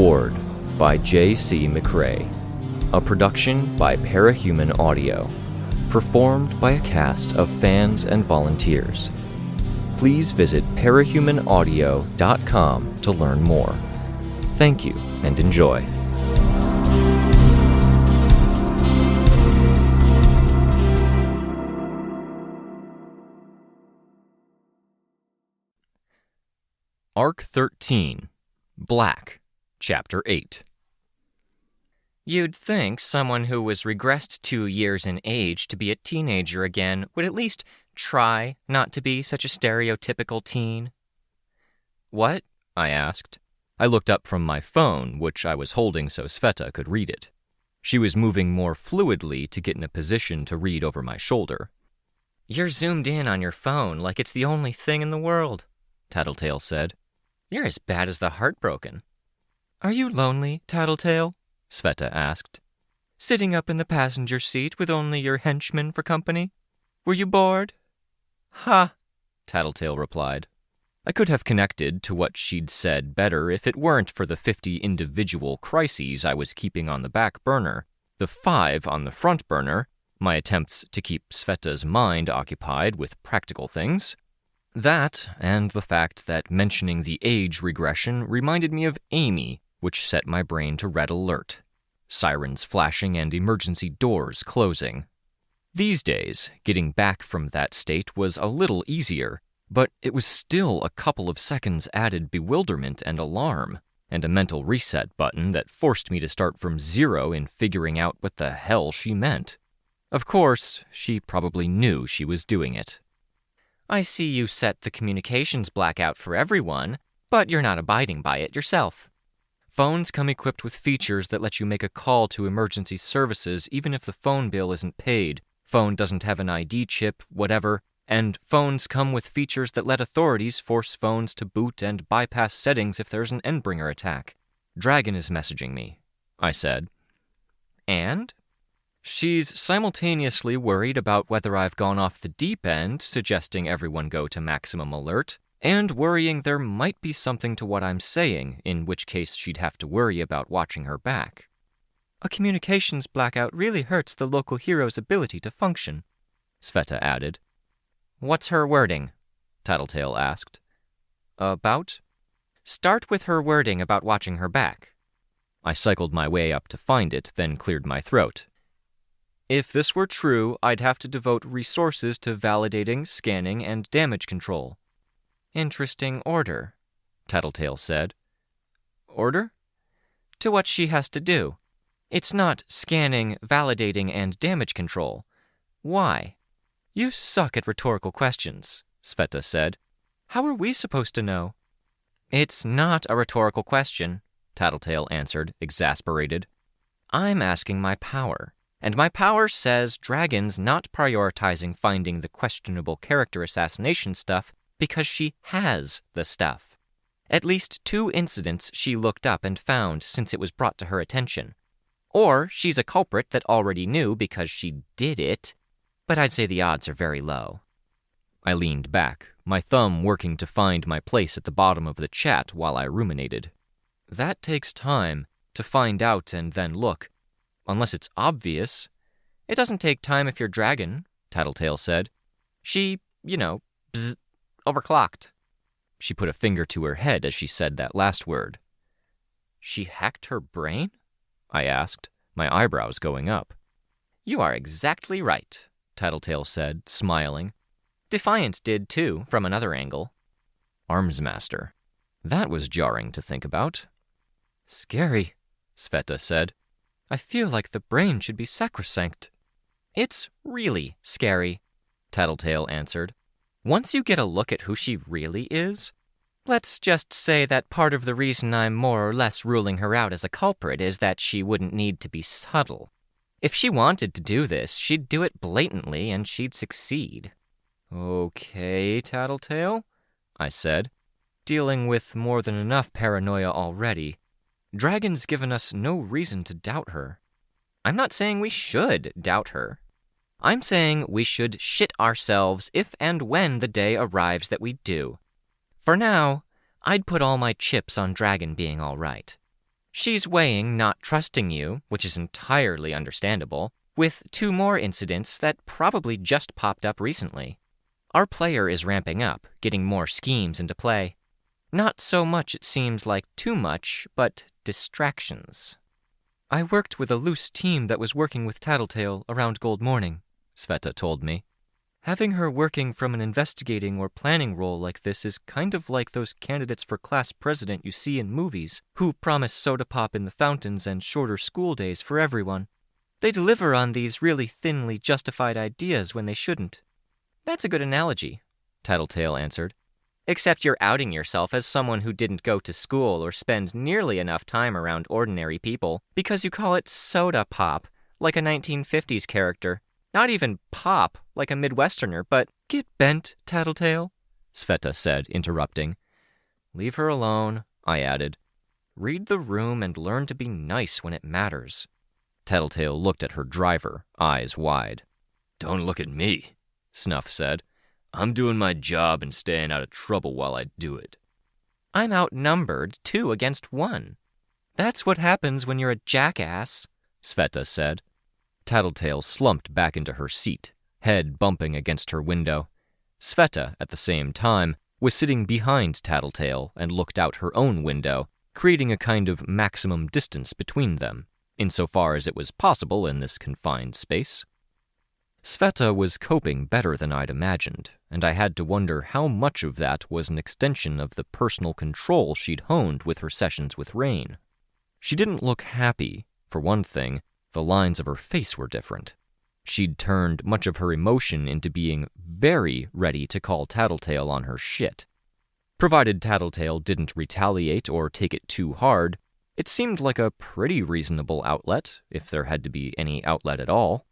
Ward by J.C. McRae. A production by Parahuman Audio. Performed by a cast of fans and volunteers. Please visit parahumanaudio.com to learn more. Thank you and enjoy. Arc 13, Black, Chapter 8. You'd think someone who was regressed 2 years in age to be a teenager again would at least try not to be such a stereotypical teen. What? I asked. I looked up from my phone, which I was holding so Sveta could read it. She was moving more fluidly to get in a position to read over my shoulder. You're zoomed in on your phone like it's the only thing in the world, Tattletale said. You're as bad as the heartbroken. Are you lonely, Tattletale? Sveta asked. Sitting up in the passenger seat with only your henchman for company? Were you bored? Ha, Tattletale replied. I could have connected to what she'd said better if it weren't for the 50 individual crises I was keeping on the back burner, the 5 on the front burner, my attempts to keep Sveta's mind occupied with practical things. That, and the fact that mentioning the age regression reminded me of Amy, which set my brain to red alert. Sirens flashing and emergency doors closing. These days, getting back from that state was a little easier, but it was still a couple of seconds added bewilderment and alarm, and a mental reset button that forced me to start from zero in figuring out what the hell she meant. Of course, she probably knew she was doing it. I see you set the communications blackout for everyone, but you're not abiding by it yourself. Phones come equipped with features that let you make a call to emergency services even if the phone bill isn't paid, phone doesn't have an ID chip, whatever, and phones come with features that let authorities force phones to boot and bypass settings if there's an Endbringer attack. Dragon is messaging me, I said. And? She's simultaneously worried about whether I've gone off the deep end, suggesting everyone go to maximum alert, and worrying there might be something to what I'm saying, in which case she'd have to worry about watching her back. A communications blackout really hurts the local hero's ability to function, Sveta added. What's her wording? Tattletale asked. About? Start with her wording about watching her back. I cycled my way up to find it, then cleared my throat. If this were true, I'd have to devote resources to validating, scanning, and damage control. Interesting order, Tattletale said. Order? To what she has to do. It's not scanning, validating, and damage control. Why? You suck at rhetorical questions, Sveta said. How are we supposed to know? It's not a rhetorical question, Tattletale answered, exasperated. I'm asking my power. And my power says Dragon's not prioritizing finding the questionable character assassination stuff because she has the stuff. At least 2 incidents she looked up and found since it was brought to her attention. Or she's a culprit that already knew because she did it, but I'd say the odds are very low. I leaned back, my thumb working to find my place at the bottom of the chat while I ruminated. That takes time, to find out and then look. Unless it's obvious. It doesn't take time if you're Dragon, Tattletale said. She, overclocked. She put a finger to her head as she said that last word. She hacked her brain? I asked, my eyebrows going up. You are exactly right, Tattletale said, smiling. Defiant did too, from another angle. Armsmaster. That was jarring to think about. Scary, Sveta said. I feel like the brain should be sacrosanct. It's really scary, Tattletale answered. Once you get a look at who she really is, let's just say that part of the reason I'm more or less ruling her out as a culprit is that she wouldn't need to be subtle. If she wanted to do this, she'd do it blatantly and she'd succeed. Okay, Tattletale, I said, dealing with more than enough paranoia already. Dragon's given us no reason to doubt her. I'm not saying we should doubt her. I'm saying we should shit ourselves if and when the day arrives that we do. For now, I'd put all my chips on Dragon being all right. She's weighing not trusting you, which is entirely understandable, with 2 more incidents that probably just popped up recently. Our player is ramping up, getting more schemes into play. Not so much it seems like too much, but distractions. I worked with a loose team that was working with Tattletale around Gold Morning, Sveta told me. Having her working from an investigating or planning role like this is kind of like those candidates for class president you see in movies who promise soda pop in the fountains and shorter school days for everyone. They deliver on these really thinly justified ideas when they shouldn't. That's a good analogy, Tattletale answered. Except you're outing yourself as someone who didn't go to school or spend nearly enough time around ordinary people because you call it soda pop, like a 1950s character. Not even pop, like a Midwesterner, but get bent, Tattletale, Sveta said, interrupting. Leave her alone, I added. Read the room and learn to be nice when it matters. Tattletale looked at her driver, eyes wide. Don't look at me, Snuff said. I'm doing my job and staying out of trouble while I do it. I'm outnumbered 2 against 1. That's what happens when you're a jackass, Sveta said. Tattletale slumped back into her seat, head bumping against her window. Sveta, at the same time, was sitting behind Tattletale and looked out her own window, creating a kind of maximum distance between them, insofar as it was possible in this confined space. Sveta was coping better than I'd imagined, and I had to wonder how much of that was an extension of the personal control she'd honed with her sessions with Rein. She didn't look happy. For one thing, the lines of her face were different. She'd turned much of her emotion into being very ready to call Tattletale on her shit. Provided Tattletale didn't retaliate or take it too hard, it seemed like a pretty reasonable outlet, if there had to be any outlet at all.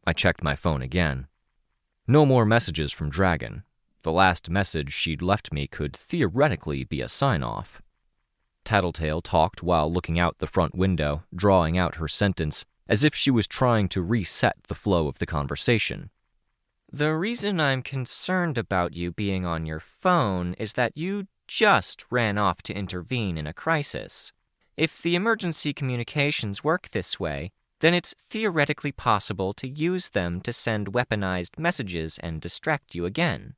I checked my phone again. No more messages from Dragon. The last message she'd left me could theoretically be a sign-off. Tattletale talked while looking out the front window, drawing out her sentence, as if she was trying to reset the flow of the conversation. The reason I'm concerned about you being on your phone is that you just ran off to intervene in a crisis. If the emergency communications work this way, then it's theoretically possible to use them to send weaponized messages and distract you again.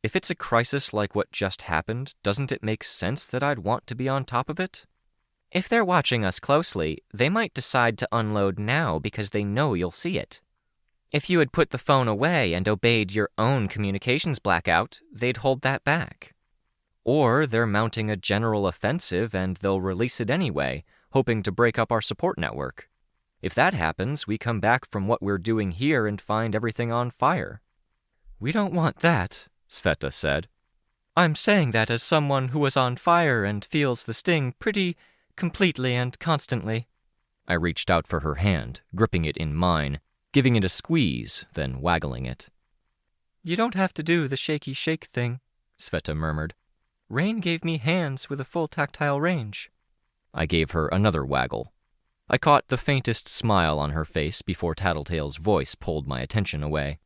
If it's a crisis like what just happened, doesn't it make sense that I'd want to be on top of it? If they're watching us closely, they might decide to unload now because they know you'll see it. If you had put the phone away and obeyed your own communications blackout, they'd hold that back. Or they're mounting a general offensive and they'll release it anyway, hoping to break up our support network. If that happens, we come back from what we're doing here and find everything on fire. We don't want that, Sveta said. I'm saying that as someone who was on fire and feels the sting pretty completely and constantly. I reached out for her hand, gripping it in mine, giving it a squeeze, then waggling it. You don't have to do the shaky shake thing, Sveta murmured. Rein gave me hands with a full tactile range. I gave her another waggle. I caught the faintest smile on her face before Tattletale's voice pulled my attention away.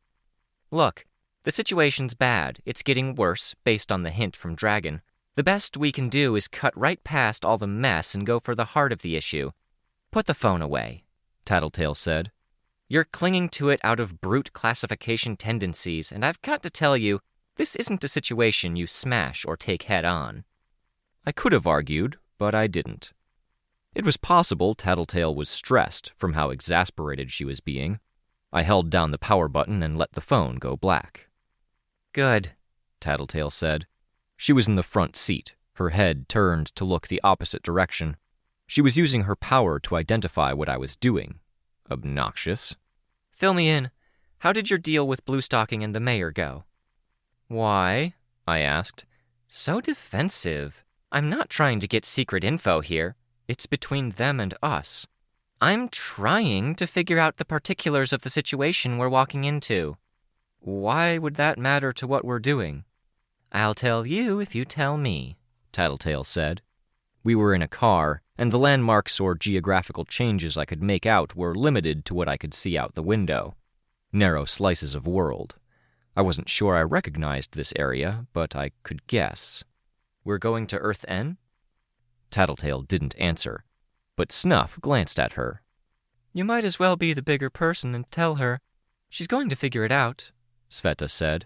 Look, the situation's bad. It's getting worse, based on the hint from Dragon. The best we can do is cut right past all the mess and go for the heart of the issue. Put the phone away, Tattletale said. You're clinging to it out of brute classification tendencies, and I've got to tell you, this isn't a situation you smash or take head on. I could have argued, but I didn't. It was possible Tattletale was stressed from how exasperated she was being. I held down the power button and let the phone go black. Good, Tattletale said. She was in the front seat, her head turned to look the opposite direction. She was using her power to identify what I was doing. Obnoxious. Fill me in. How did your deal with Bluestocking and the mayor go? Why? I asked. So defensive. I'm not trying to get secret info here. It's between them and us. I'm trying to figure out the particulars of the situation we're walking into. Why would that matter to what we're doing? I'll tell you if you tell me, Tattletale said. We were in a car, and the landmarks or geographical changes I could make out were limited to what I could see out the window. Narrow slices of world. I wasn't sure I recognized this area, but I could guess. We're going to Earth N? Tattletale didn't answer. but Snuff glanced at her. You might as well be the bigger person and tell her. She's going to figure it out, Sveta said.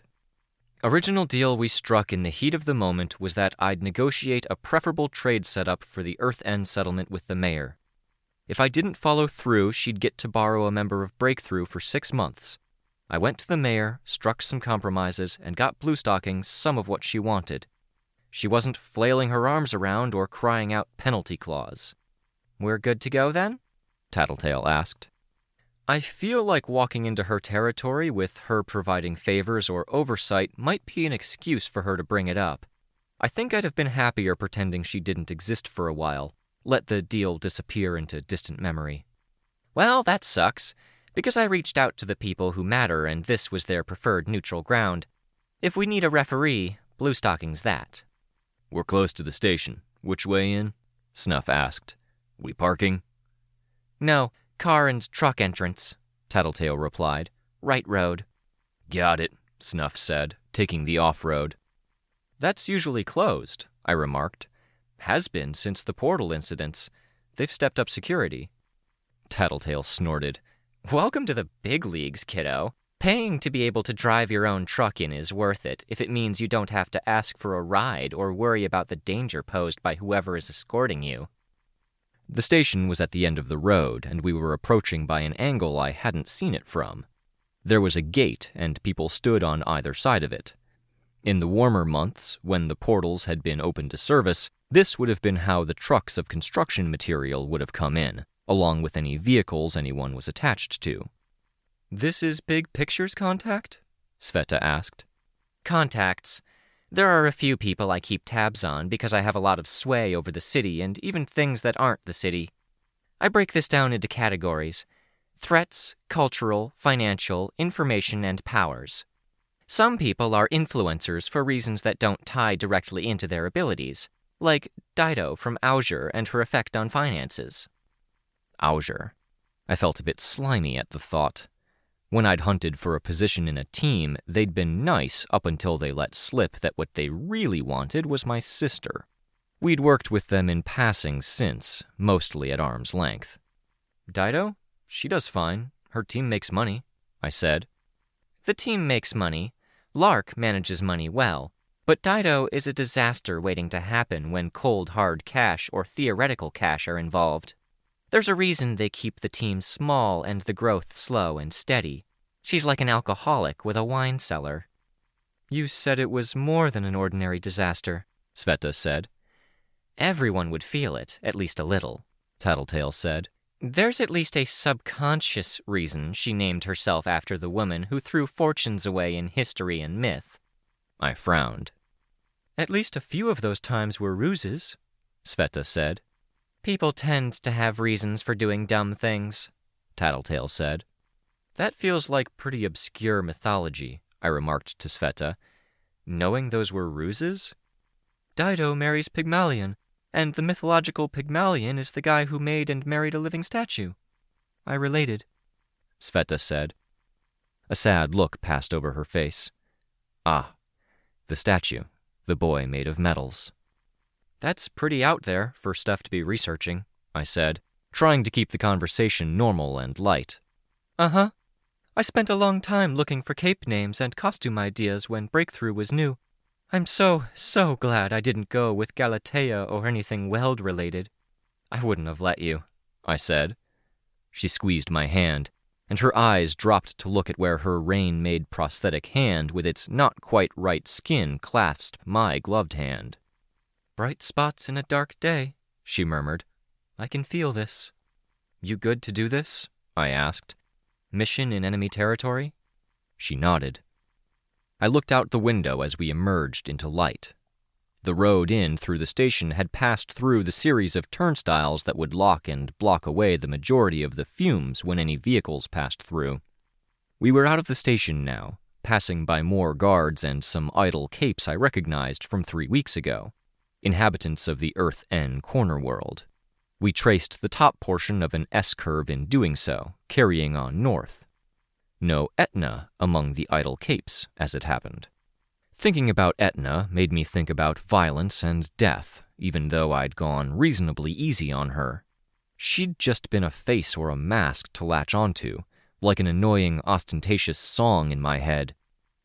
Original deal we struck in the heat of the moment was that I'd negotiate a preferable trade setup for the Earth End settlement with the mayor. If I didn't follow through, she'd get to borrow a member of Breakthrough for 6 months. I went to the mayor, struck some compromises, and got Bluestockings some of what she wanted. She wasn't flailing her arms around or crying out penalty clause. We're good to go then? Tattletale asked. I feel like walking into her territory with her providing favors or oversight might be an excuse for her to bring it up. I think I'd have been happier pretending she didn't exist for a while. Let the deal disappear into distant memory. Well, that sucks, because I reached out to the people who matter and this was their preferred neutral ground. If we need a referee, Bluestocking's that. We're close to the station. Which way in? Snuff asked. We parking? No, car and truck entrance, Tattletale replied. Right road. Got it, Snuff said, taking the off-road. That's usually closed, I remarked. Has been since the portal incidents. They've stepped up security. Tattletale snorted. Welcome to the big leagues, kiddo. Paying to be able to drive your own truck in is worth it if it means you don't have to ask for a ride or worry about the danger posed by whoever is escorting you. The station was at the end of the road, and we were approaching by an angle I hadn't seen it from. There was a gate, and people stood on either side of it. In the warmer months, when the portals had been open to service, this would have been how the trucks of construction material would have come in, along with any vehicles anyone was attached to. This is Big Picture's contact? Sveta asked. Contacts. There are a few people I keep tabs on because I have a lot of sway over the city and even things that aren't the city. I break this down into categories: threats, cultural, financial, information, and powers. Some people are influencers for reasons that don't tie directly into their abilities, like Dido from Augur and her effect on finances. Augur. I felt a bit slimy at the thought. When I'd hunted for a position in a team, they'd been nice up until they let slip that what they really wanted was my sister. We'd worked with them in passing since, mostly at arm's length. Dido? She does fine. Her team makes money, I said. The team makes money. Lark manages money well. But Dido is a disaster waiting to happen when cold, hard cash or theoretical cash are involved. There's a reason they keep the team small and the growth slow and steady. She's like an alcoholic with a wine cellar. You said it was more than an ordinary disaster, Sveta said. Everyone would feel it, at least a little, Tattletale said. There's at least a subconscious reason she named herself after the woman who threw fortunes away in history and myth. I frowned. At least a few of those times were ruses, Sveta said. People tend to have reasons for doing dumb things, Tattletale said. That feels like pretty obscure mythology, I remarked to Sveta. Knowing those were ruses? Dido marries Pygmalion, and the mythological Pygmalion is the guy who made and married a living statue. I related, Sveta said. A sad look passed over her face. Ah, the statue, the boy made of metals. That's pretty out there for stuff to be researching, I said, trying to keep the conversation normal and light. Uh-huh. I spent a long time looking for cape names and costume ideas when Breakthrough was new. I'm so glad I didn't go with Galatea or anything Weld-related. I wouldn't have let you, I said. She squeezed my hand, and her eyes dropped to look at where her Rein-made prosthetic hand with its not-quite-right skin clasped my gloved hand. Bright spots in a dark day, she murmured. I can feel this. You good to do this? I asked. Mission in enemy territory? She nodded. I looked out the window as we emerged into light. The road in through the station had passed through the series of turnstiles that would lock and block away the majority of the fumes when any vehicles passed through. We were out of the station now, passing by more guards and some idle capes I recognized from 3 weeks ago. Inhabitants of the Earth End corner world. We traced the top portion of an S-curve in doing so, carrying on north. No Etna among the idle capes, as it happened. Thinking about Etna made me think about violence and death, even though I'd gone reasonably easy on her. She'd just been a face or a mask to latch onto, like an annoying, ostentatious song in my head.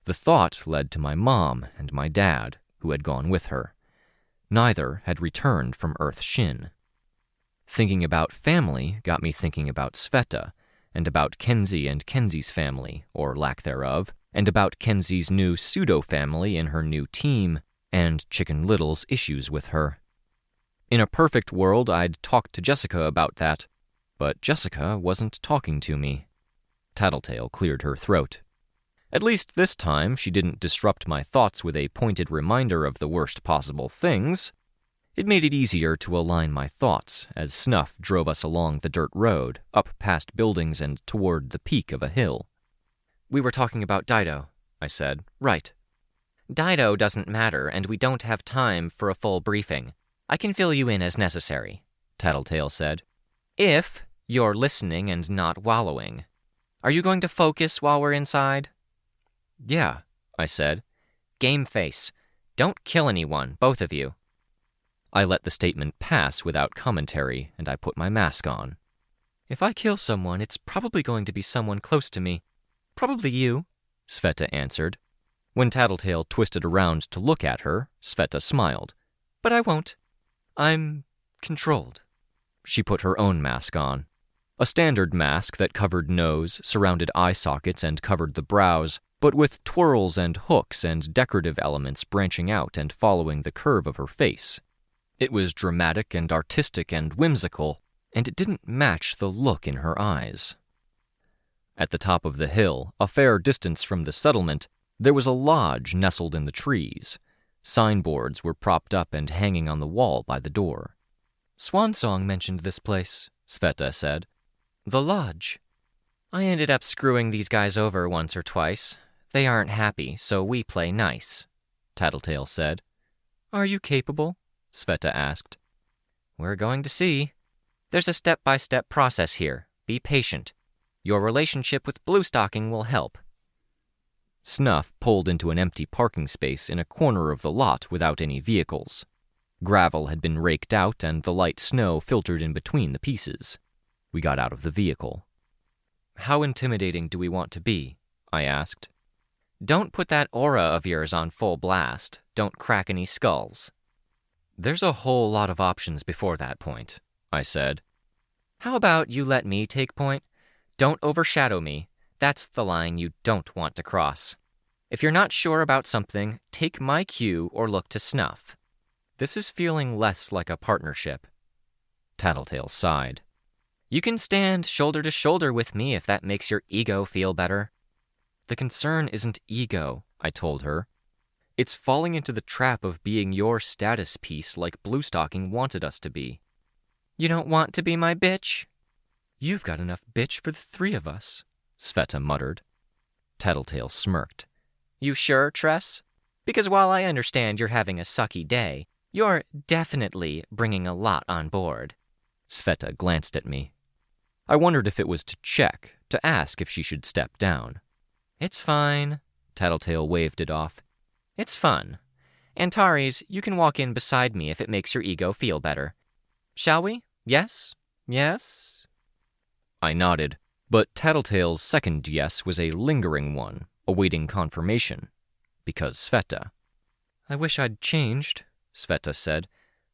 The thought led to my mom and my dad, who had gone with her. Neither had returned from Earth Shin. Thinking about family got me thinking about Sveta, and about Kenzie and Kenzie's family, or lack thereof, and about Kenzie's new pseudo-family in her new team, and Chicken Little's issues with her. In a perfect world, I'd talk to Jessica about that, but Jessica wasn't talking to me. Tattletale cleared her throat. At least this time she didn't disrupt my thoughts with a pointed reminder of the worst possible things. It made it easier to align my thoughts as Snuff drove us along the dirt road, up past buildings and toward the peak of a hill. We were talking about Dido, I said. Right. Dido doesn't matter, and we don't have time for a full briefing. I can fill you in as necessary, Tattletale said. If you're listening and not wallowing. Are you going to focus while we're inside? Yeah, I said. Game face. Don't kill anyone, both of you. I let the statement pass without commentary, and I put my mask on. If I kill someone, it's probably going to be someone close to me. Probably you, Sveta answered. When Tattletale twisted around to look at her, Sveta smiled. But I won't. I'm controlled. She put her own mask on. A standard mask that covered nose, surrounded eye sockets, and covered the brows, but with twirls and hooks and decorative elements branching out and following the curve of her face. It was dramatic and artistic and whimsical, and it didn't match the look in her eyes. At the top of the hill, a fair distance from the settlement, there was a lodge nestled in the trees. Signboards were propped up and hanging on the wall by the door. Swansong mentioned this place, Sveta said. The lodge. I ended up screwing these guys over once or twice. They aren't happy, so we play nice, Tattletale said. Are you capable? Sveta asked. We're going to see. There's a step-by-step process here. Be patient. Your relationship with Bluestocking will help. Snuff pulled into an empty parking space in a corner of the lot without any vehicles. Gravel had been raked out and the light snow filtered in between the pieces. We got out of the vehicle. How intimidating do we want to be? I asked. Don't put that aura of yours on full blast. Don't crack any skulls. There's a whole lot of options before that point, I said. How about you let me take point? Don't overshadow me. That's the line you don't want to cross. If you're not sure about something, take my cue or look to Snuff. This is feeling less like a partnership. Tattletale sighed. You can stand shoulder to shoulder with me if that makes your ego feel better. The concern isn't ego, I told her. It's falling into the trap of being your status piece like Bluestocking wanted us to be. You don't want to be my bitch? You've got enough bitch for the three of us, Sveta muttered. Tattletale smirked. You sure, Tress? Because while I understand you're having a sucky day, you're definitely bringing a lot on board. Sveta glanced at me. I wondered if it was to check, to ask if she should step down. It's fine, Tattletale waved it off. It's fun. Antares, you can walk in beside me if it makes your ego feel better. Shall we? Yes? Yes? I nodded, but Tattletale's second yes was a lingering one, awaiting confirmation. Because Sveta. I wish I'd changed, Sveta said.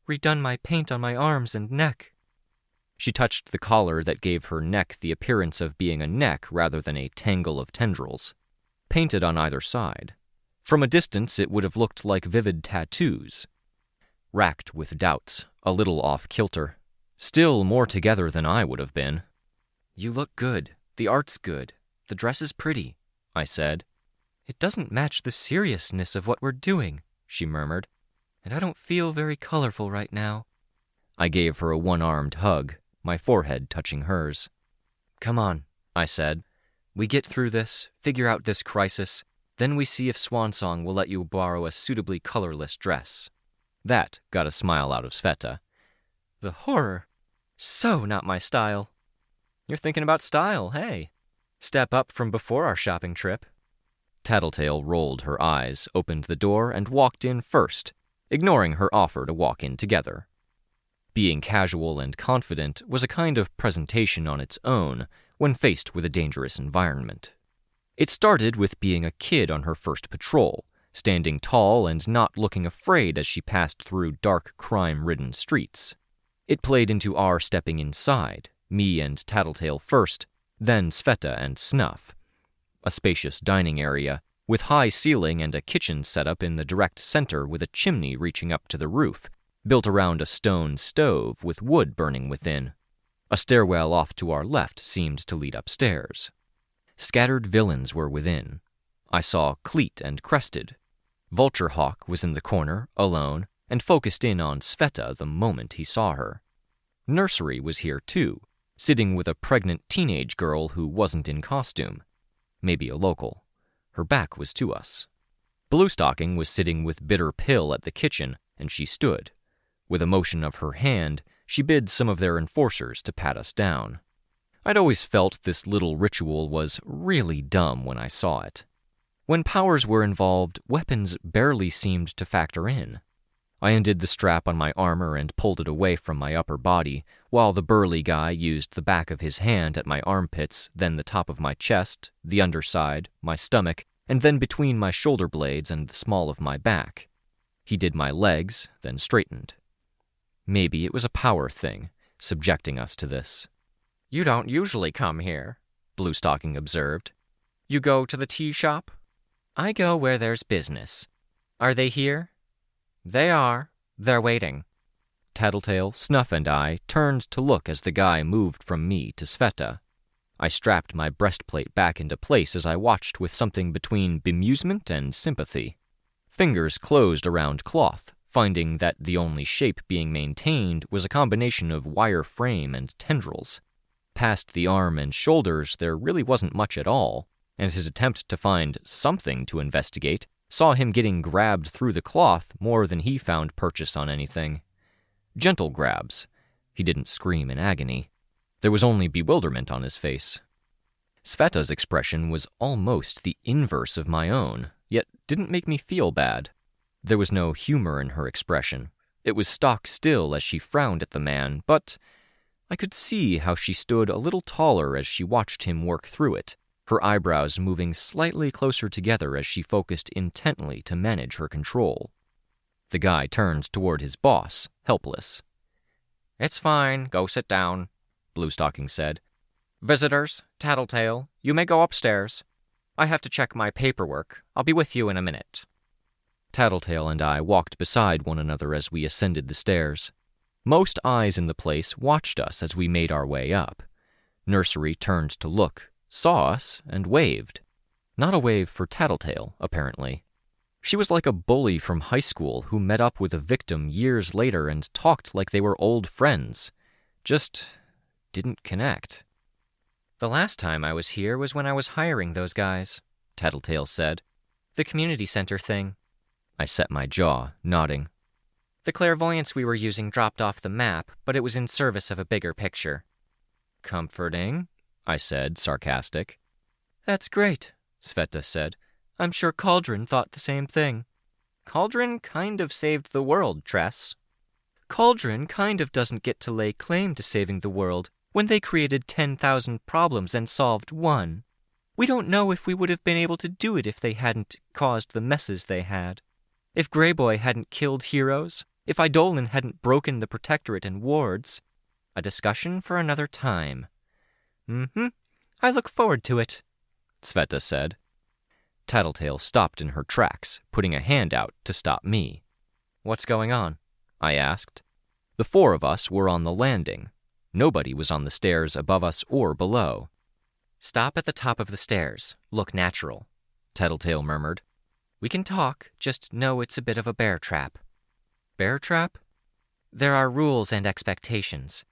Redone my paint on my arms and neck. She touched the collar that gave her neck the appearance of being a neck rather than a tangle of tendrils, painted on either side. From a distance, it would have looked like vivid tattoos. Racked with doubts, a little off-kilter. Still more together than I would have been. You look good. The art's good. The dress is pretty, I said. It doesn't match the seriousness of what we're doing, she murmured. And I don't feel very colorful right now. I gave her a one-armed hug, my forehead touching hers. Come on, I said. We get through this, figure out this crisis, then we see if Swansong will let you borrow a suitably colorless dress. That got a smile out of Sveta. The horror. So not my style. You're thinking about style, hey? Step up from before our shopping trip. Tattletale rolled her eyes, opened the door, and walked in first, ignoring her offer to walk in together. Being casual and confident was a kind of presentation on its own when faced with a dangerous environment. It started with being a kid on her first patrol, standing tall and not looking afraid as she passed through dark, crime-ridden streets. It played into our stepping inside, me and Tattletale first, then Sveta and Snuff. A spacious dining area, with high ceiling and a kitchen set up in the direct center with a chimney reaching up to the roof, built around a stone stove with wood burning within. A stairwell off to our left seemed to lead upstairs. Scattered villains were within. I saw Cleet and Crested. Vulturehawk was in the corner, alone, and focused in on Sveta the moment he saw her. Nursery was here too, sitting with a pregnant teenage girl who wasn't in costume. Maybe a local. Her back was to us. Bluestocking was sitting with Bitter Pill at the kitchen, and she stood. With a motion of her hand, she bid some of their enforcers to pat us down. I'd always felt this little ritual was really dumb when I saw it. When powers were involved, weapons barely seemed to factor in. I undid the strap on my armor and pulled it away from my upper body, while the burly guy used the back of his hand at my armpits, then the top of my chest, the underside, my stomach, and then between my shoulder blades and the small of my back. He did my legs, then straightened. Maybe it was a power thing, subjecting us to this. "You don't usually come here," Bluestocking observed. "You go to the tea shop?" "I go where there's business. Are they here?" "They are. They're waiting." Tattletale, Snuff, and I turned to look as the guy moved from me to Sveta. I strapped my breastplate back into place as I watched with something between bemusement and sympathy. Fingers closed around cloth, finding that the only shape being maintained was a combination of wire frame and tendrils. Past the arm and shoulders, there really wasn't much at all, and his attempt to find something to investigate saw him getting grabbed through the cloth more than he found purchase on anything. Gentle grabs. He didn't scream in agony. There was only bewilderment on his face. Sveta's expression was almost the inverse of my own, yet didn't make me feel bad. There was no humor in her expression. It was stock still as she frowned at the man, but I could see how she stood a little taller as she watched him work through it, her eyebrows moving slightly closer together as she focused intently to manage her control. The guy turned toward his boss, helpless. "It's fine, go sit down," Bluestocking said. "Visitors, Tattletale, you may go upstairs. I have to check my paperwork. I'll be with you in a minute." Tattletale and I walked beside one another as we ascended the stairs. Most eyes in the place watched us as we made our way up. Nursery turned to look, saw us, and waved. Not a wave for Tattletale, apparently. She was like a bully from high school who met up with a victim years later and talked like they were old friends. Just didn't connect. "The last time I was here was when I was hiring those guys," Tattletale said. "The community center thing." I set my jaw, nodding. "The clairvoyance we were using dropped off the map, but it was in service of a bigger picture." "Comforting," I said, sarcastic. "That's great," Sveta said. "I'm sure Cauldron thought the same thing." "Cauldron kind of saved the world, Tress." "Cauldron kind of doesn't get to lay claim to saving the world when they created 10,000 problems and solved one. We don't know if we would have been able to do it if they hadn't caused the messes they had. If Greyboy hadn't killed heroes, if Eidolon hadn't broken the Protectorate and wards. A discussion for another time." I look forward to it," Sveta said. Tattletale stopped in her tracks, putting a hand out to stop me. "What's going on?" I asked. The four of us were on the landing. Nobody was on the stairs above us or below. "Stop at the top of the stairs. Look natural," Tattletale murmured. "We can talk, just know it's a bit of a bear trap." "Bear trap?" "There are rules and expectations.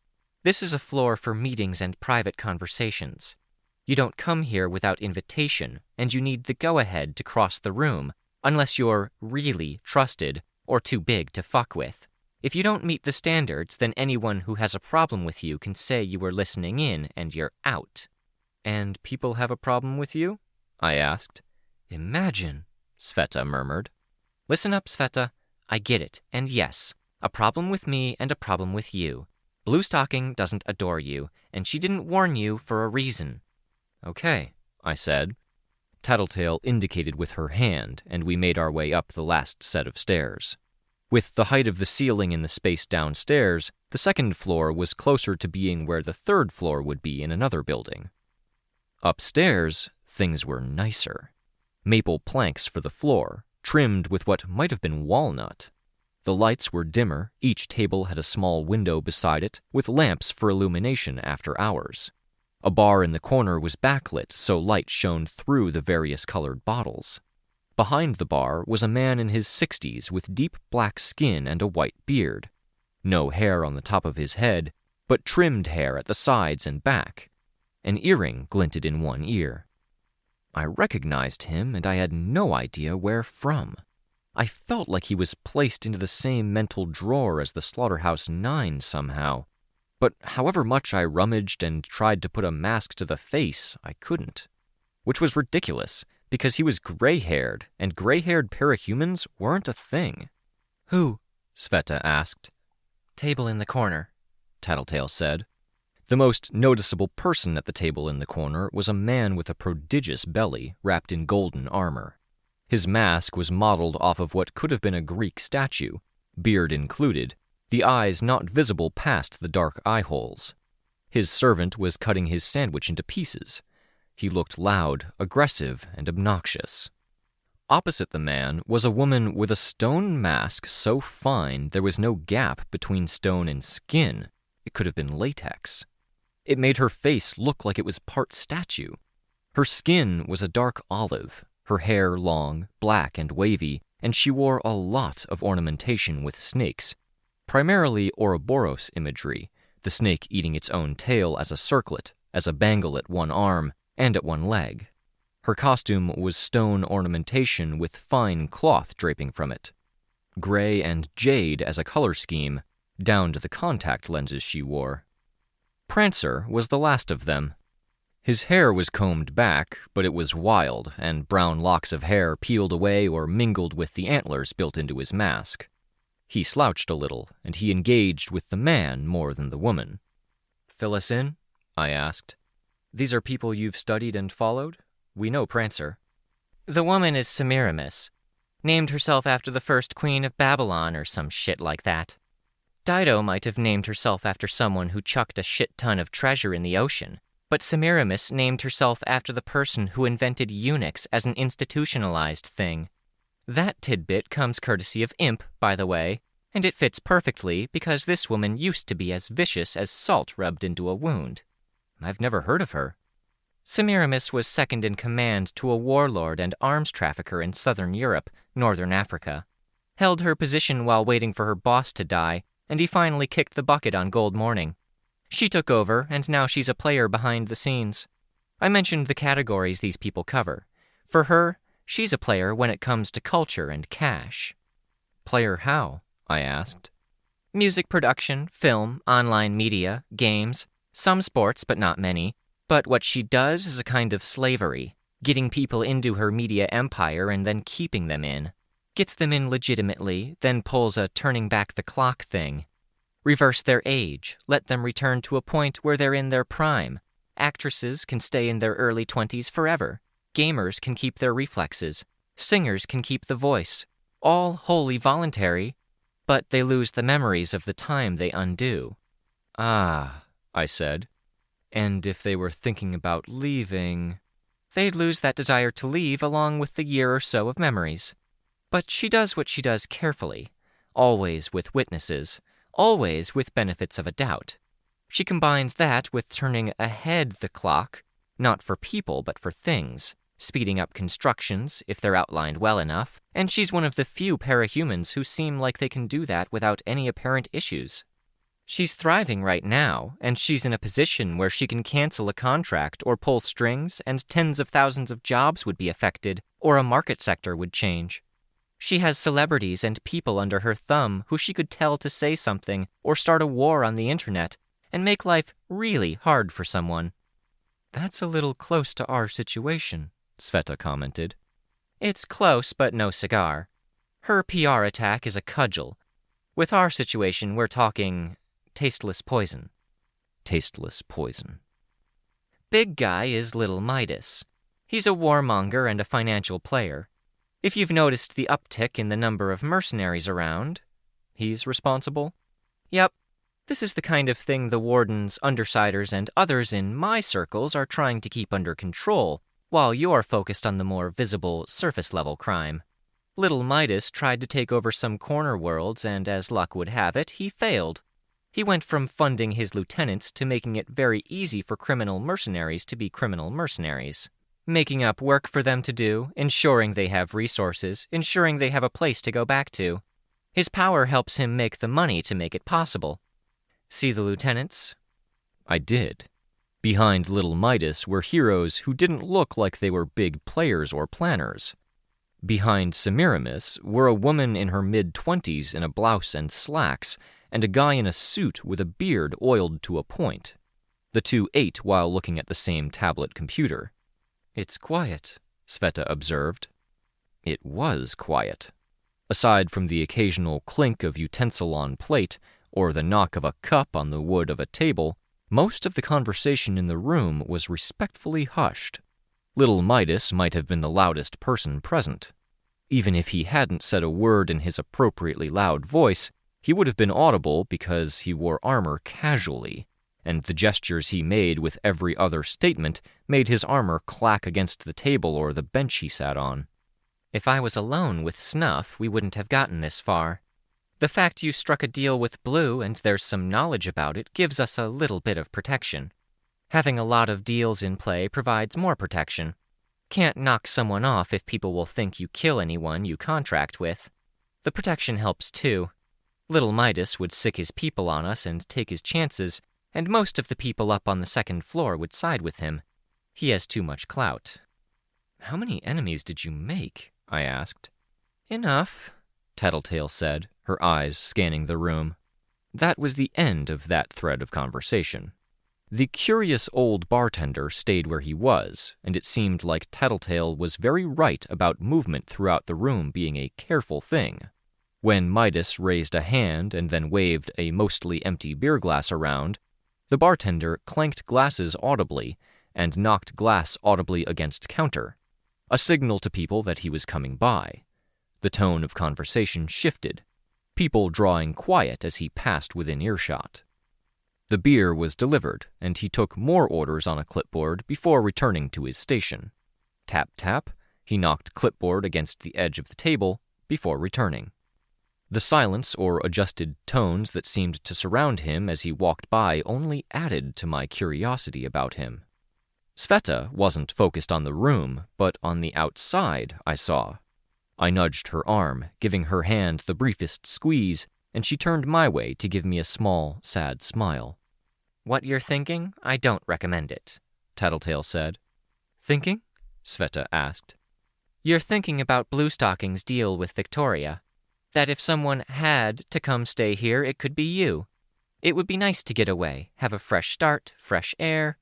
This is a floor for meetings and private conversations. You don't come here without invitation, and you need the go-ahead to cross the room, unless you're really trusted or too big to fuck with. If you don't meet the standards, then anyone who has a problem with you can say you were listening in and you're out." "And people have a problem with you?" I asked. "Imagine," Sveta murmured. "Listen up, Sveta. I get it, and yes, A problem with me and a problem with you. Bluestocking doesn't adore you, and she didn't warn you for a reason." "Okay," I said. Tattletale indicated with her hand, and we made our way up the last set of stairs. With the height of the ceiling in the space downstairs, the second floor was closer to being where the third floor would be in another building. Upstairs, things were nicer. Maple planks for the floor, trimmed with what might have been walnut. The lights were dimmer, each table had a small window beside it, with lamps for illumination after hours. A bar in the corner was backlit so light shone through the various colored bottles. Behind the bar was a man in his 60s with deep black skin and a white beard. No hair on the top of his head, but trimmed hair at the sides and back. An earring glinted in one ear. I recognized him, and I had no idea where from. I felt like he was placed into the same mental drawer as the Slaughterhouse-9 somehow. But however much I rummaged and tried to put a mask to the face, I couldn't. Which was ridiculous, because he was gray-haired, and gray-haired parahumans weren't a thing. "Who?" Sveta asked. "Table in the corner," Tattletale said. The most noticeable person at the table in the corner was a man with a prodigious belly wrapped in golden armor. His mask was modeled off of what could have been a Greek statue, beard included, the eyes not visible past the dark eye holes. His servant was cutting his sandwich into pieces. He looked loud, aggressive, and obnoxious. Opposite the man was a woman with a stone mask so fine there was no gap between stone and skin. It could have been latex. It made her face look like it was part statue. Her skin was a dark olive, her hair long, black, and wavy, and she wore a lot of ornamentation with snakes, primarily Ouroboros imagery, the snake eating its own tail as a circlet, as a bangle at one arm, and at one leg. Her costume was stone ornamentation with fine cloth draping from it. Gray and jade as a color scheme, down to the contact lenses she wore. Prancer was the last of them. His hair was combed back, but it was wild, and brown locks of hair peeled away or mingled with the antlers built into his mask. He slouched a little, and he engaged with the man more than the woman. "Fill us in?" I asked. "These are people you've studied and followed? We know Prancer." "The woman is Semiramis. Named herself after the first queen of Babylon or some shit like that. Dido might have named herself after someone who chucked a shit ton of treasure in the ocean, but Semiramis named herself after the person who invented eunuchs as an institutionalized thing. That tidbit comes courtesy of Imp, by the way, and it fits perfectly because this woman used to be as vicious as salt rubbed into a wound." "I've never heard of her." "Semiramis was second in command to a warlord and arms trafficker in southern Europe, northern Africa. Held her position while waiting for her boss to die, and he finally kicked the bucket on Gold Morning. She took over, and now she's a player behind the scenes. I mentioned the categories these people cover. For her, she's a player when it comes to culture and cash." "Player how?" I asked. "Music production, film, online media, games, some sports but not many. But what she does is a kind of slavery, getting people into her media empire and then keeping them in. Gets them in legitimately, then pulls a turning back the clock thing. Reverse their age, let them return to a point where they're in their prime. Actresses can stay in their early 20s forever. Gamers can keep their reflexes. Singers can keep the voice. All wholly voluntary, but they lose the memories of the time they undo." "Ah," I said. "And if they were thinking about leaving—" "They'd lose that desire to leave along with the year or so of memories. But she does what she does carefully, always with witnesses, always with benefits of a doubt. She combines that with turning ahead the clock, not for people but for things, speeding up constructions if they're outlined well enough, and she's one of the few parahumans who seem like they can do that without any apparent issues. She's thriving right now, and she's in a position where she can cancel a contract or pull strings, and tens of thousands of jobs would be affected, or a market sector would change. She has celebrities and people under her thumb who she could tell to say something or start a war on the internet and make life really hard for someone." "That's a little close to our situation," Sveta commented. "It's close, but no cigar. Her PR attack is a cudgel. With our situation, we're talking tasteless poison. Tasteless poison. Big guy is Little Midas. He's a warmonger and a financial player. If you've noticed the uptick in the number of mercenaries around, he's responsible? Yep. This is the kind of thing the wardens, undersiders, and others in my circles are trying to keep under control, while you're focused on the more visible, surface-level crime. Little Midas tried to take over some corner worlds, and as luck would have it, he failed. He went from funding his lieutenants to making it very easy for criminal mercenaries to be criminal mercenaries. Making up work for them to do, ensuring they have resources, ensuring they have a place to go back to. His power helps him make the money to make it possible. See the lieutenants? I did. Behind Little Midas were heroes who didn't look like they were big players or planners. Behind Semiramis were a woman in her mid-20s in a blouse and slacks, and a guy in a suit with a beard oiled to a point. The two ate while looking at the same tablet computer. It's quiet, Sveta observed. It was quiet. Aside from the occasional clink of utensil on plate, or the knock of a cup on the wood of a table, most of the conversation in the room was respectfully hushed. Little Midas might have been the loudest person present. Even if he hadn't said a word in his appropriately loud voice, he would have been audible because he wore armor casually, and the gestures he made with every other statement made his armor clack against the table or the bench he sat on. If I was alone with Snuff, we wouldn't have gotten this far. The fact you struck a deal with Blue and there's some knowledge about it gives us a little bit of protection. Having a lot of deals in play provides more protection. Can't knock someone off if people will think you kill anyone you contract with. The protection helps too. Little Midas would sick his people on us and take his chances, and most of the people up on the second floor would side with him. He has too much clout. How many enemies did you make? I asked. Enough, Tattletale said, her eyes scanning the room. That was the end of that thread of conversation. The curious old bartender stayed where he was, and it seemed like Tattletale was very right about movement throughout the room being a careful thing. When Midas raised a hand and then waved a mostly empty beer glass around, the bartender clanked glasses audibly and knocked glass audibly against counter, a signal to people that he was coming by. The tone of conversation shifted, people drawing quiet as he passed within earshot. The beer was delivered, and he took more orders on a clipboard before returning to his station. Tap, tap, he knocked clipboard against the edge of the table before returning. The silence or adjusted tones that seemed to surround him as he walked by only added to my curiosity about him. Sveta wasn't focused on the room, but on the outside, I saw. I nudged her arm, giving her hand the briefest squeeze, and she turned my way to give me a small, sad smile. What you're thinking, I don't recommend it, Tattletale said. Thinking? Sveta asked. You're thinking about Bluestocking's deal with Victoria. That if someone had to come stay here, it could be you. It would be nice to get away, have a fresh start, fresh air.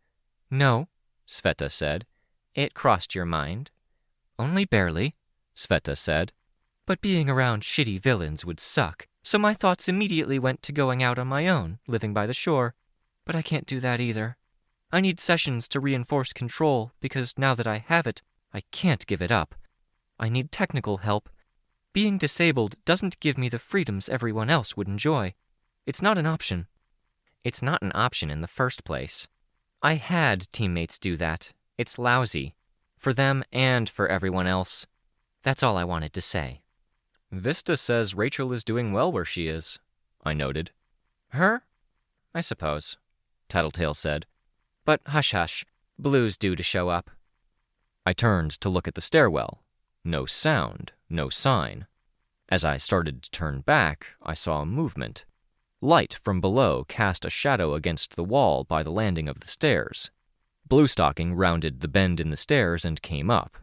No, Sveta said. It crossed your mind. Only barely, Sveta said. But being around shitty villains would suck, so my thoughts immediately went to going out on my own, living by the shore. But I can't do that either. I need sessions to reinforce control, because now that I have it, I can't give it up. I need technical help. Being disabled doesn't give me the freedoms everyone else would enjoy. It's not an option. It's not an option in the first place. I had teammates do that. It's lousy. For them and for everyone else. That's all I wanted to say. Vista says Rachel is doing well where she is, I noted. Her? I suppose, Tattletale said. But hush hush, Blue's due to show up. I turned to look at the stairwell. No sound, no sign. As I started to turn back, I saw movement. Light from below cast a shadow against the wall by the landing of the stairs. Bluestocking rounded the bend in the stairs and came up.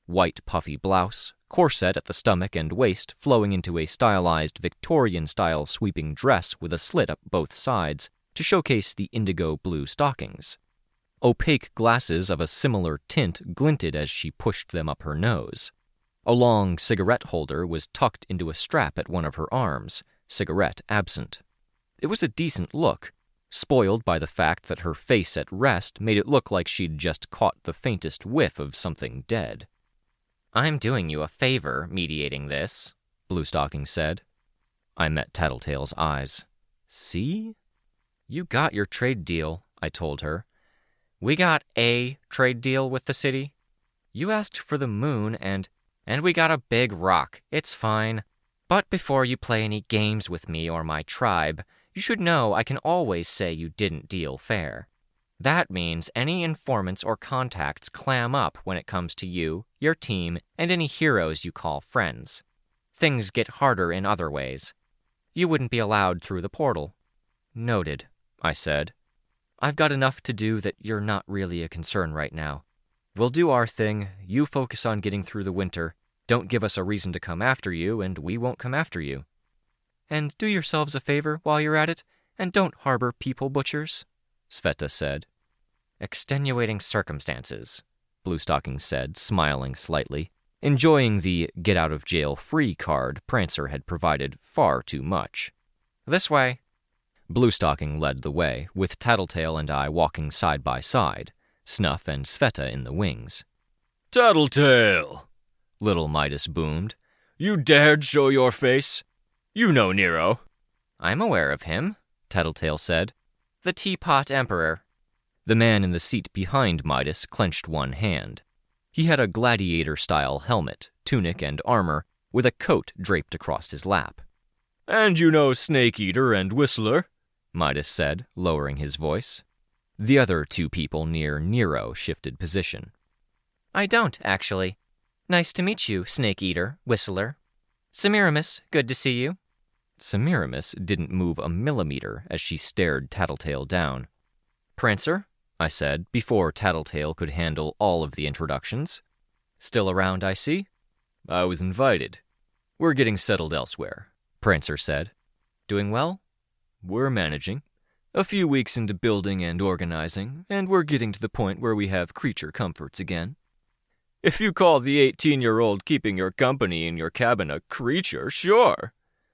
White puffy blouse, corset at the stomach and waist flowing into a stylized Victorian-style sweeping dress with a slit up both sides to showcase the indigo blue stockings. Opaque glasses of a similar tint glinted as she pushed them up her nose. A long cigarette holder was tucked into a strap at one of her arms, cigarette absent. It was a decent look, spoiled by the fact that her face at rest made it look like she'd just caught the faintest whiff of something dead. I'm doing you a favor mediating this, Bluestocking said. I met Tattletale's eyes. See? You got your trade deal, I told her. We got a trade deal with the city. You asked for the moon and we got a big rock. It's fine. But before you play any games with me or my tribe, you should know I can always say you didn't deal fair. That means any informants or contacts clam up when it comes to you, your team, and any heroes you call friends. Things get harder in other ways. You wouldn't be allowed through the portal. Noted, I said. I've got enough to do that you're not really a concern right now. We'll do our thing, you focus on getting through the winter. Don't give us a reason to come after you, and we won't come after you. And do yourselves a favor while you're at it, and don't harbor people butchers, Sveta said. Extenuating circumstances, Bluestocking said, smiling slightly, enjoying the get-out-of-jail-free card Prancer had provided far too much. This way. Bluestocking led the way, with Tattletale and I walking side by side, Snuff and Sveta in the wings. "Tattletale!" Little Midas boomed. "You dared show your face? You know Nero." "I'm aware of him," Tattletale said. "The Teapot Emperor." The man in the seat behind Midas clenched one hand. He had a gladiator-style helmet, tunic, and armor, with a coat draped across his lap. "And you know Snake Eater and Whistler?" Midas said, lowering his voice. The other two people near Nero shifted position. "I don't, actually. Nice to meet you, Snake Eater, Whistler. Semiramis, good to see you." Semiramis didn't move a millimeter as she stared Tattletale down. "Prancer," I said, before Tattletale could handle all of the introductions. "Still around, I see?" "I was invited." "We're getting settled elsewhere," Prancer said. "Doing well?" "We're managing. A few weeks into building and organizing, and we're getting to the point where we have creature comforts again." "If you call the 18-year-old keeping your company in your cabin a creature, sure,"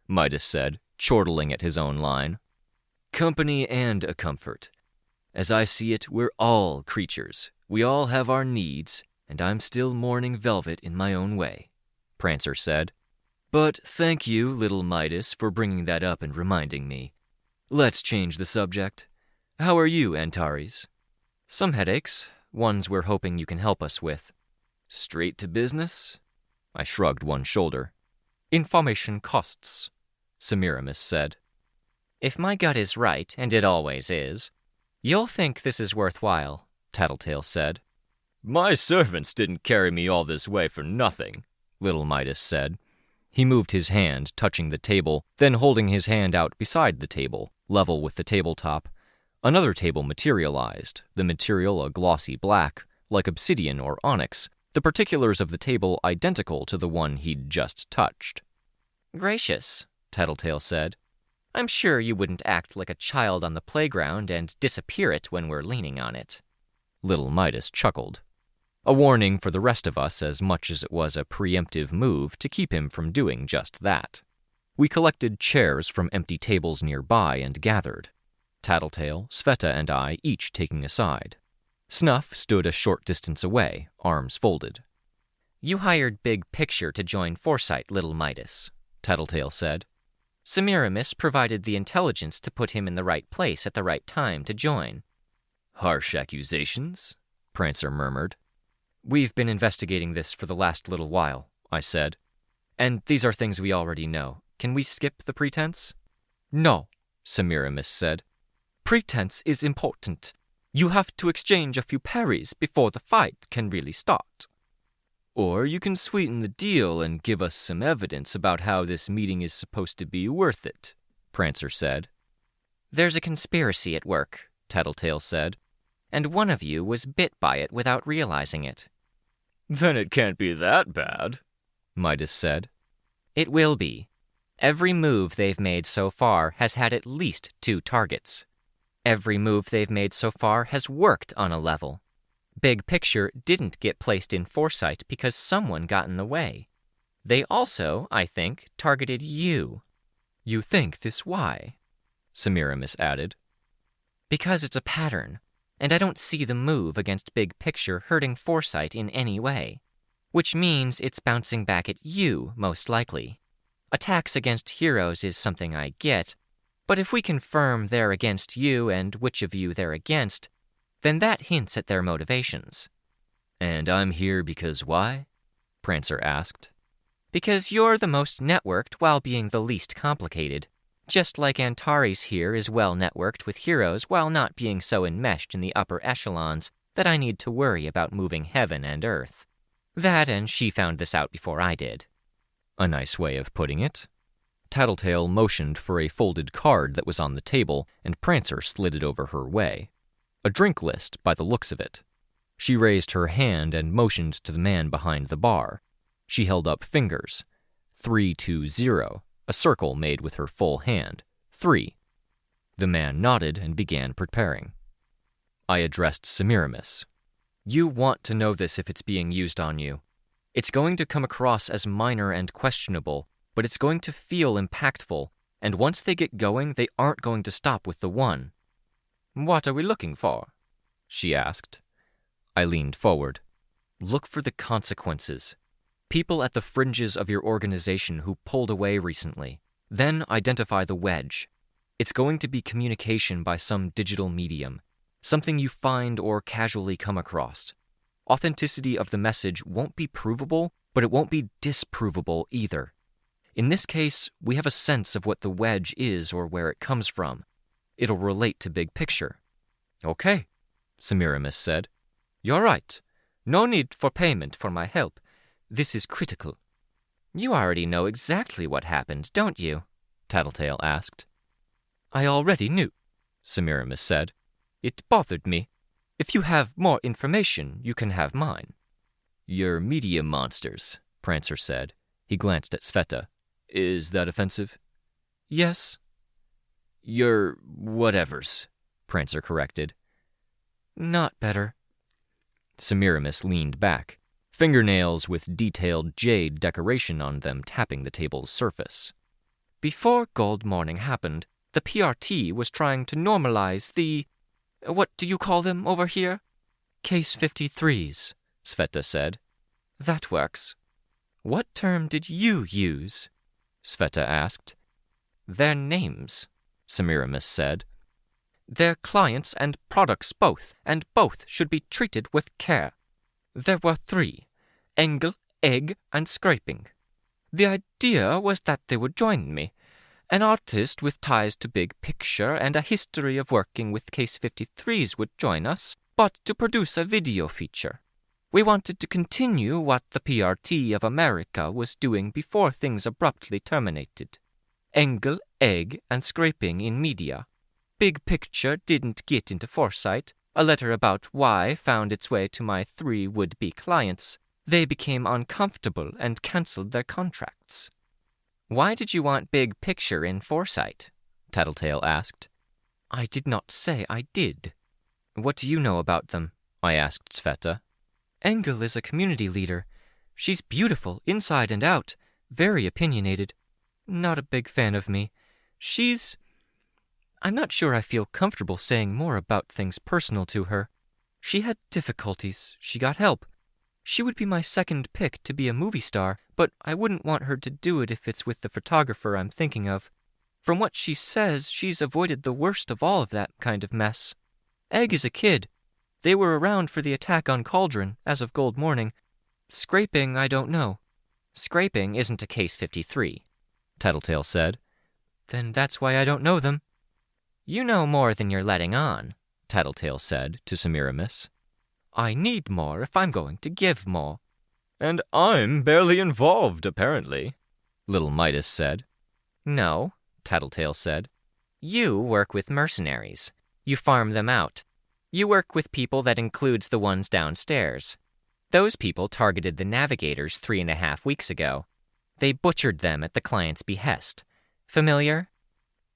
Midas said, chortling at his own line. "Company and a comfort. As I see it, we're all creatures. We all have our needs, and I'm still mourning Velvet in my own way," Prancer said. "But thank you, little Midas, for bringing that up and reminding me. Let's change the subject. How are you, Antares?" "Some headaches, ones we're hoping you can help us with." "Straight to business?" I shrugged one shoulder. "Information costs," Semiramis said. "If my gut is right, and it always is, you'll think this is worthwhile," Tattletale said. "My servants didn't carry me all this way for nothing," Little Midas said. He moved his hand, touching the table, then holding his hand out beside the table, level with the tabletop. Another table materialized, the material a glossy black, like obsidian or onyx, the particulars of the table identical to the one he'd just touched. "Gracious," Tattletale said. "I'm sure you wouldn't act like a child on the playground and disappear it when we're leaning on it." Little Midas chuckled. A warning for the rest of us as much as it was a preemptive move to keep him from doing just that. We collected chairs from empty tables nearby and gathered. Tattletale, Sveta, and I each taking a side. Snuff stood a short distance away, arms folded. "You hired Big Picture to join Foresight, Little Midas," Tattletale said. "Semiramis provided the intelligence to put him in the right place at the right time to join." "Harsh accusations?" Prancer murmured. "We've been investigating this for the last little while," I said. "And these are things we already know. Can we skip the pretense?" "No," Semiramis said. "Pretense is important. You have to exchange a few parries before the fight can really start." "Or you can sweeten the deal and give us some evidence about how this meeting is supposed to be worth it," Prancer said. "There's a conspiracy at work," Tattletale said, "and one of you was bit by it without realizing it." "Then it can't be that bad," Midas said. "It will be. Every move they've made so far has had at least 2 targets. Every move they've made so far has worked on a level. Big Picture didn't get placed in Foresight because someone got in the way. They also, I think, targeted you." You think this why? Semiramis added. Because it's a pattern, and I don't see the move against big picture hurting foresight in any way. Which means it's bouncing back at you, most likely. Attacks against heroes is something I get, but if we confirm they're against you and which of you they're against, then that hints at their motivations. And I'm here because why? Prancer asked. Because you're the most networked while being the least complicated. Just like Antares here is well networked with heroes while not being so enmeshed in the upper echelons that I need to worry about moving heaven and earth. That and she found this out before I did. A nice way of putting it. Tattletale motioned for a folded card that was on the table, and Prancer slid it over her way. A drink list, by the looks of it. She raised her hand and motioned to the man behind the bar. She held up fingers. 3-2-0, a circle made with her full hand. 3. The man nodded and began preparing. I addressed Semiramis. You want to know this if it's being used on you. It's going to come across as minor and questionable, but it's going to feel impactful, and once they get going, they aren't going to stop with the one. What are we looking for? She asked. I leaned forward. Look for the consequences. People at the fringes of your organization who pulled away recently. Then identify the wedge. It's going to be communication by some digital medium, something you find or casually come across. Authenticity of the message won't be provable, but it won't be disprovable either. In this case, we have a sense of what the wedge is or where it comes from. It'll relate to big picture. Okay, Semiramis said. You're right. No need for payment for my help. This is critical. You already know exactly what happened, don't you? Tattletale asked. I already knew, Semiramis said. It bothered me. If you have more information, you can have mine. You're media monsters, Prancer said. He glanced at Sveta. Is that offensive? Yes. You're whatevers, Prancer corrected. Not better. Semiramis leaned back, fingernails with detailed jade decoration on them tapping the table's surface. Before Gold Morning happened, the PRT was trying to normalize the... What do you call them over here? Case 53s, Sveta said. That works. What term did you use? Sveta asked. Their names, Semiramis said. They're clients and products both, and both should be treated with care. There were 3, Engel, Egg, and Scraping. The idea was that they would join me. An artist with ties to big picture and a history of working with Case 53s would join us, but to produce a video feature. We wanted to continue what the PRT of America was doing before things abruptly terminated. Engel, Egg, and Scraping in media. Big picture didn't get into foresight. A letter about why found its way to my 3 would-be clients. They became uncomfortable and cancelled their contracts. Why did you want big picture in foresight? Tattletale asked. I did not say I did. What do you know about them? I asked Sveta. Engel is a community leader. She's beautiful, inside and out, very opinionated. Not a big fan of me. I'm not sure I feel comfortable saying more about things personal to her. She had difficulties. She got help. She would be my second pick to be a movie star, but I wouldn't want her to do it if it's with the photographer I'm thinking of. From what she says, she's avoided the worst of all of that kind of mess. Egg is a kid. They were around for the attack on Cauldron, as of Gold Morning. Scraping, I don't know. Scraping isn't a Case 53, Tattletale said. Then that's why I don't know them. You know more than you're letting on, Tattletale said to Semiramis. I need more if I'm going to give more. And I'm barely involved, apparently, Little Midas said. No, Tattletale said. You work with mercenaries. You farm them out. You work with people that includes the ones downstairs. Those people targeted the navigators 3.5 weeks ago. They butchered them at the client's behest. Familiar?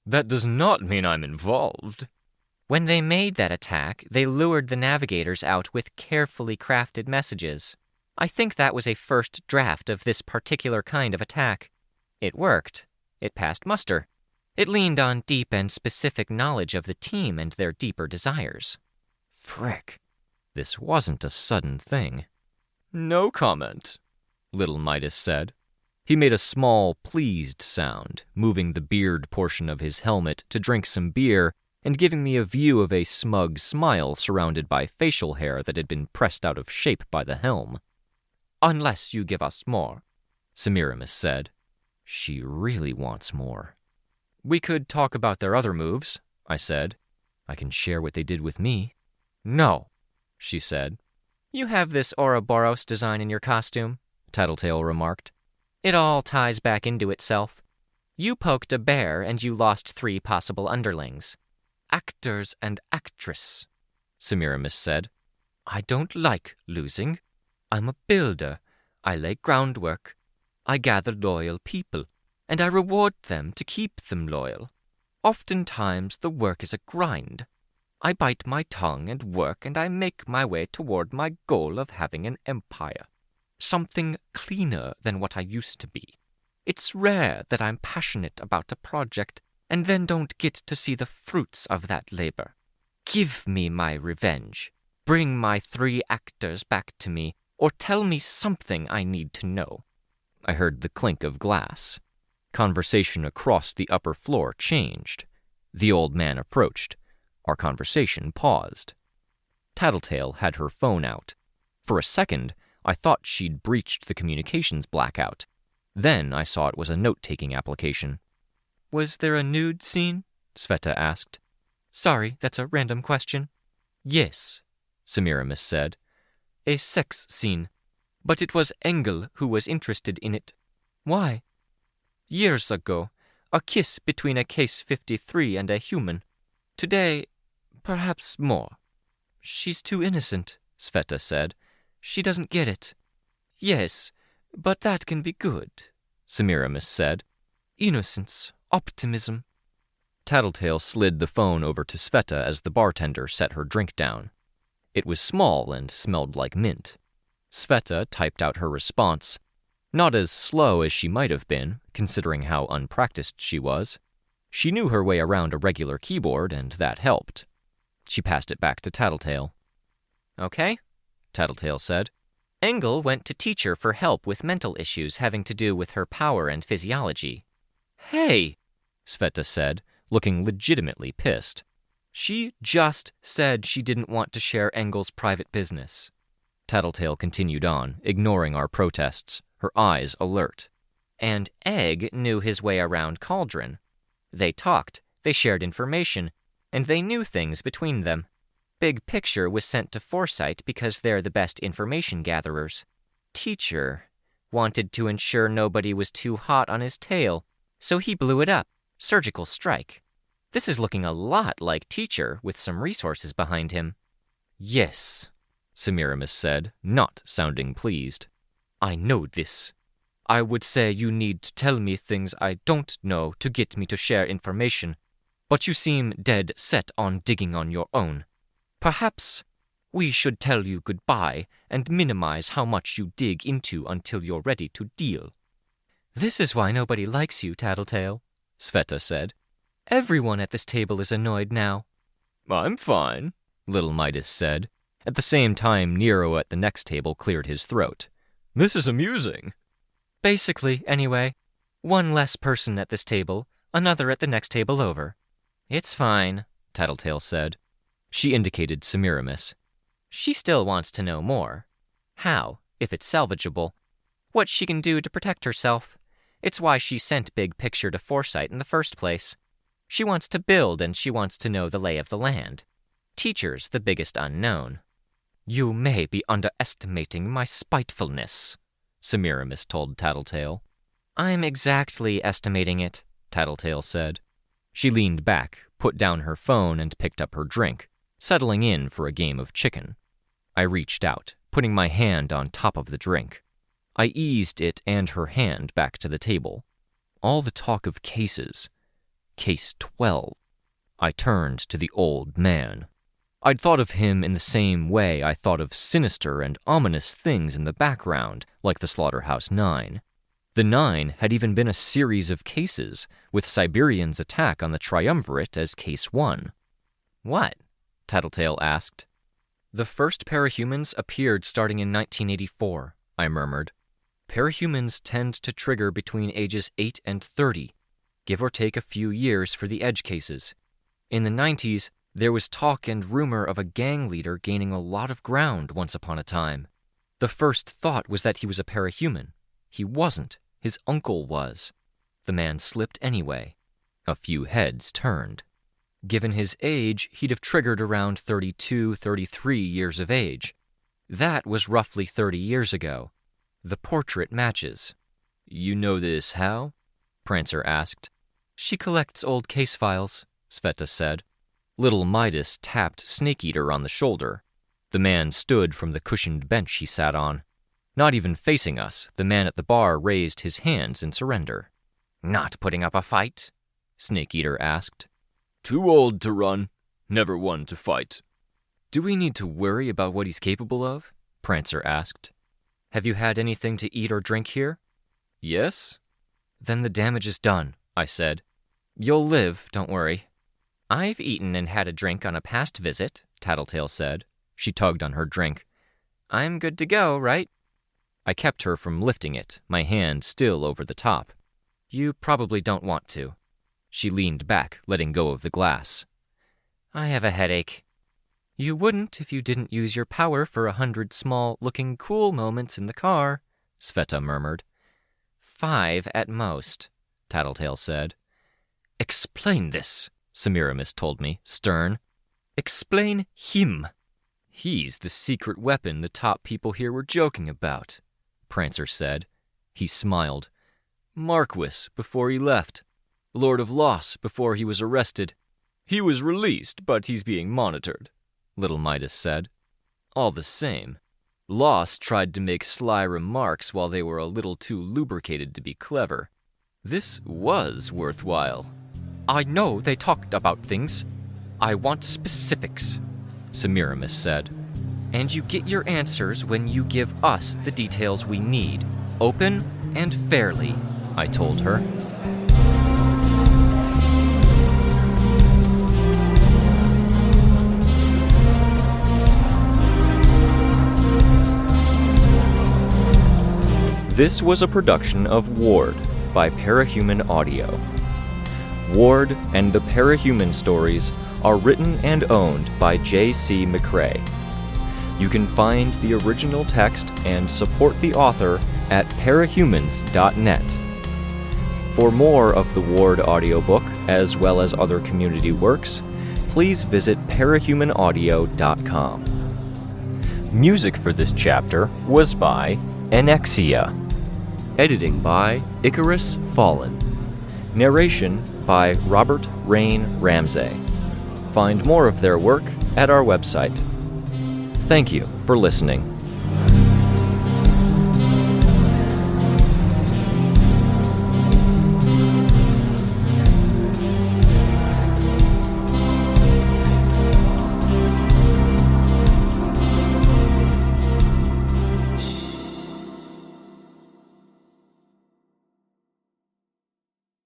That does not mean I'm involved. When they made that attack, they lured the navigators out with carefully crafted messages. I think that was a first draft of this particular kind of attack. It worked. It passed muster. It leaned on deep and specific knowledge of the team and their deeper desires. Frick. This wasn't a sudden thing. No comment, Little Midas said. He made a small, pleased sound, moving the beard portion of his helmet to drink some beer and giving me a view of a smug smile surrounded by facial hair that had been pressed out of shape by the helm. Unless you give us more, Semiramis said. She really wants more. We could talk about their other moves, I said. I can share what they did with me. No, she said. You have this Ouroboros design in your costume, Tattletale remarked. It all ties back into itself. You poked a bear and you lost 3 possible underlings. Actors and actress, Semiramis said. I don't like losing. I'm a builder. I lay groundwork. I gather loyal people, and I reward them to keep them loyal. Oftentimes the work is a grind. I bite my tongue and work, and I make my way toward my goal of having an empire. Something cleaner than what I used to be. It's rare that I'm passionate about a project and then don't get to see the fruits of that labor. Give me my revenge. Bring my 3 actors back to me, or tell me something I need to know. I heard the clink of glass. Conversation across the upper floor changed. The old man approached. Our conversation paused. Tattletale had her phone out. For a second, I thought she'd breached the communications blackout. Then I saw it was a note-taking application. Was there a nude scene? Sveta asked. Sorry, that's a random question. Yes, Semiramis said. A sex scene. But it was Engel who was interested in it. Why? Years ago, a kiss between a Case 53 and a human. Today, perhaps more. She's too innocent, Sveta said. She doesn't get it. Yes, but that can be good, Semiramis said. Innocence, optimism. Tattletale slid the phone over to Sveta as the bartender set her drink down. It was small and smelled like mint. Sveta typed out her response, not as slow as she might have been, considering how unpracticed she was. She knew her way around a regular keyboard, and that helped. She passed it back to Tattletale. Okay, Tattletale said. Engel went to teacher for help with mental issues having to do with her power and physiology. Hey, Sveta said, looking legitimately pissed. She just said she didn't want to share Engel's private business. Tattletale continued on, ignoring our protests, her eyes alert. And Egg knew his way around Cauldron. They talked, they shared information, and they knew things between them. Big Picture was sent to Foresight because they're the best information gatherers. Teacher wanted to ensure nobody was too hot on his tail, so he blew it up. Surgical strike. This is looking a lot like Teacher with some resources behind him. Yes, Semiramis said, not sounding pleased. I know this. I would say you need to tell me things I don't know to get me to share information, but you seem dead set on digging on your own. Perhaps we should tell you goodbye and minimize how much you dig into until you're ready to deal. This is why nobody likes you, Tattletale, Sveta said. Everyone at this table is annoyed now. I'm fine, Little Midas said. At the same time, Nero at the next table cleared his throat. This is amusing. Basically, anyway. One less person at this table, another at the next table over. It's fine, Tattletale said. She indicated Semiramis. She still wants to know more. How, if it's salvageable. What she can do to protect herself. It's why she sent Big Picture to Foresight in the first place. She wants to build and she wants to know the lay of the land. Teacher's the biggest unknown. You may be underestimating my spitefulness, Semiramis told Tattletale. I'm exactly estimating it, Tattletale said. She leaned back, put down her phone, and picked up her drink, settling in for a game of chicken. I reached out, putting my hand on top of the drink. I eased it and her hand back to the table. All the talk of cases. Case 12. I turned to the old man. I'd thought of him in the same way I thought of sinister and ominous things in the background, like the Slaughterhouse-9. The 9 had even been a series of cases, with Siberian's attack on the Triumvirate as Case 1. What? Tattletale asked. The first parahumans appeared starting in 1984, I murmured. Parahumans tend to trigger between ages 8 and 30, give or take a few years for the edge cases. In the 90s, there was talk and rumor of a gang leader gaining a lot of ground once upon a time. The first thought was that he was a parahuman. He wasn't. His uncle was. The man slipped anyway. A few heads turned. Given his age, he'd have triggered around 32, 33 years of age. That was roughly 30 years ago. The portrait matches. You know this how? Prancer asked. She collects old case files, Sveta said. Little Midas tapped Snake Eater on the shoulder. The man stood from the cushioned bench he sat on. Not even facing us, the man at the bar raised his hands in surrender. Not putting up a fight? Snake Eater asked. Too old to run, never one to fight. Do we need to worry about what he's capable of? Prancer asked. Have you had anything to eat or drink here? Yes. Then the damage is done, I said. You'll live, don't worry. I've eaten and had a drink on a past visit, Tattletale said. She tugged on her drink. I'm good to go, right? I kept her from lifting it, my hand still over the top. You probably don't want to. She leaned back, letting go of the glass. I have a headache. You wouldn't if you didn't use your power for 100 small, looking cool moments in the car, Sveta murmured. 5 at most, Tattletale said. Explain this, Semiramis told me, stern. Explain him. He's the secret weapon the top people here were joking about, Prancer said. He smiled. Marquis before he left. Lord of Loss before he was arrested. He was released, but he's being monitored, Little Midas said. All the same, Loss tried to make sly remarks while they were a little too lubricated to be clever. This was worthwhile. I know they talked about things. I want specifics, Semiramis said. And you get your answers when you give us the details we need, open and fairly, I told her. This was a production of Ward by Parahuman Audio. Ward and the Parahuman stories are written and owned by J.C. McCrae. You can find the original text and support the author at parahumans.net. For more of the Ward audiobook, as well as other community works, please visit parahumanaudio.com. Music for this chapter was by Enexia. Editing by IcarusFallen. Narration by Robert Rein Ramsay. Find more of their work at our website. Thank you for listening.